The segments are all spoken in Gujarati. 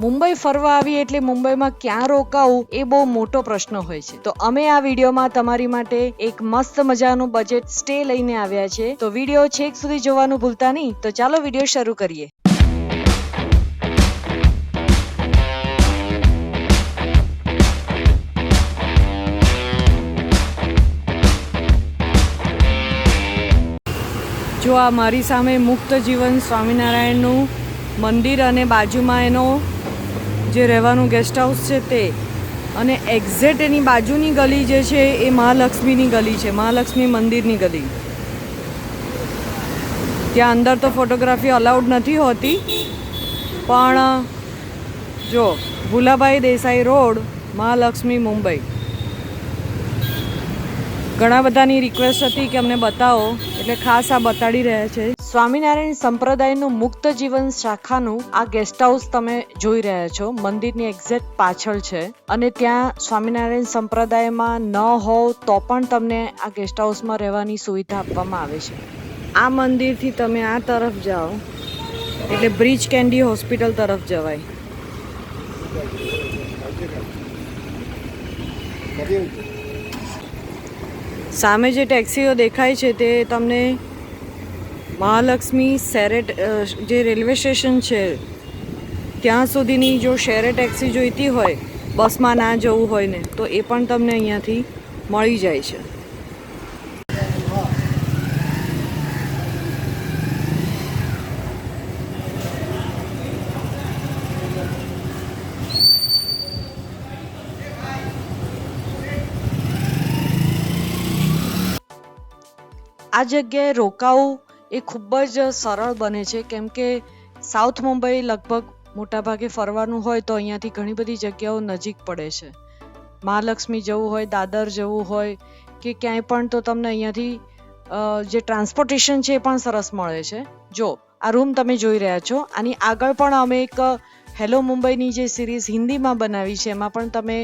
મુંબઈ ફરવા આવી એટલે મુંબઈમાં ક્યાં રોકાવું એ બહુ મોટો પ્રશ્ન હોય છે. તો અમે આ વિડીયોમાં તમારી માટે એક મસ્ત મજાનું બજેટ સ્ટે લઈને આવ્યા છે. તો વિડીયો છેક સુધી જોવાનું ભૂલતા નહીં. તો ચાલો વિડીયો શરૂ કરીએ. જો આ મારી સામે મુક્ત જીવન સ્વામિનારાયણનું મંદિર અને બાજુમાં એનો જે રહેવાનું ગેસ્ટ હાઉસ છે તે, અને એક્ઝેક્ટ એની બાજુની ગલી જે છે એ મહાલક્ષ્મીની ગલી છે, મહાલક્ષ્મી મંદિરની ગલી. ત્યાં અંદર તો ફોટોગ્રાફી અલાઉડ નથી હોતી, પણ જો ભુલાભાઈ દેસાઈ રોડ, મહાલક્ષ્મી, મુંબઈ. ઘણા બધાની રિક્વેસ્ટ હતી કે અમને બતાવો, એટલે ખાસ આ બતાડી રહ્યા છે. સ્વામિનારાયણ સંપ્રદાયનું મુક્ત જીવન શાખાનું આ ગેસ્ટ હાઉસ તમે જોઈ રહ્યા છો, મંદિરની એક્ઝેક્ટ પાછળ છે. અને ત્યાં સ્વામિનારાયણ સંપ્રદાયમાં ન હોવ તો પણ તમને આ ગેસ્ટ હાઉસમાં રહેવાની સુવિધા આપવામાં આવે છે. આ મંદિરથી તમે આ તરફ જાઓ એટલે બ્રિજ કેન્ડી હોસ્પિટલ તરફ જવાય. સામે જે ટેક્સીઓ દેખાય છે તે તમને મહાલક્ષ્મી શેરે જે રેલવે સ્ટેશન છે ત્યાં સુધીની જો શેરે ટેક્સી જોઈતી હોય, બસમાં ના જવું હોય ને, તો એ પણ તમને અહીંયાથી મળી જાય છે. આ જગ્યાએ રોકાવું એ ખૂબ જ સરળ બને છે, કેમ કે સાઉથ મુંબઈ લગભગ મોટાભાગે ફરવાનું હોય તો અહીંયાથી ઘણી બધી જગ્યાઓ નજીક પડે છે. મહાલક્ષ્મી જવું હોય, દાદર જવું હોય કે ક્યાંય પણ, તો તમને અહીંયાથી જે ટ્રાન્સપોર્ટેશન છે એ પણ સરસ મળે છે. જો આ રૂમ તમે જોઈ રહ્યા છો, આની આગળ પણ અમે એક હેલો મુંબઈની જે સિરીઝ હિન્દીમાં બનાવી છે એમાં પણ તમે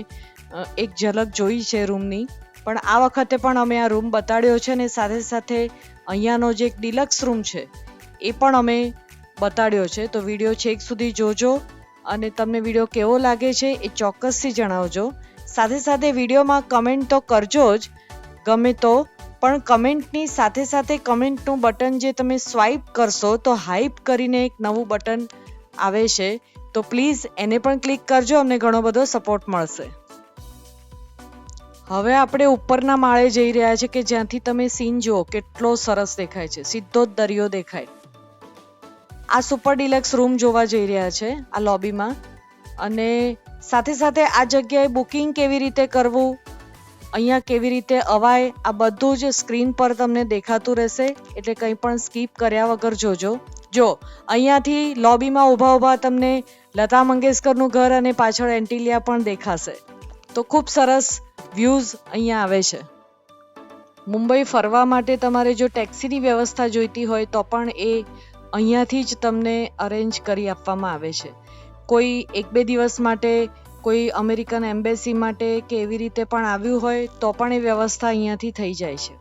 એક ઝલક જોઈ છે રૂમની. પણ આ વખતે પણ અમે આ રૂમ બતાડ્યો છે, અને સાથે સાથે અહીંયાનો જે એક ડિલક્સ રૂમ છે એ પણ અમે બતાડ્યો છે. તો વિડીયો છેક સુધી જોજો, અને તમને વિડીયો કેવો લાગે છે એ ચોક્કસથી જણાવજો. સાથે સાથે વિડીયોમાં કમેન્ટ તો કરજો જ ગમે તો, પણ કમેન્ટની સાથે સાથે કમેન્ટનું બટન જે તમે સ્વાઇપ કરશો તો હાઇપ કરીને એક નવું બટન આવે છે, તો પ્લીઝ એને પણ ક્લિક કરજો, અમને ઘણો બધો સપોર્ટ મળશે. હવે આપણે ઉપરના માળે જઈ રહ્યા છે કે જ્યાંથી તમે સીન જુઓ કેટલો સરસ દેખાય છે, સીધો જ દરિયો દેખાય. આ સુપર ડિલક્સ રૂમ જોવા જઈ રહ્યા છે આ લોબીમાં, અને સાથે સાથે આ જગ્યાએ બુકિંગ કેવી રીતે કરવું, અહીંયા કેવી રીતે અવાય, આ બધું જ સ્ક્રીન પર તમને દેખાતું રહેશે, એટલે કંઈ પણ સ્કીપ કર્યા વગર જોજો. જો અહીંયાથી લોબીમાં ઊભા ઊભા તમને લતા મંગેશકરનું ઘર અને પાછળ એન્ટિલિયા પણ દેખાશે. તો ખૂબ સરસ વ્યૂઝ અહીંયા આવે છે. મુંબઈ ફરવા માટે તમારે જો ટેક્સીની વ્યવસ્થા જોઈતી હોય તો પણ એ અહીંયાથી જ તમને અરેન્જ કરી આપવામાં આવે છે. કોઈ 1-2 દિવસ માટે, કોઈ અમેરિકન એમ્બેસી માટે કે એવી રીતે પણ આવ્યું હોય તો પણ એ વ્યવસ્થા અહીંયાથી થઈ જાય છે.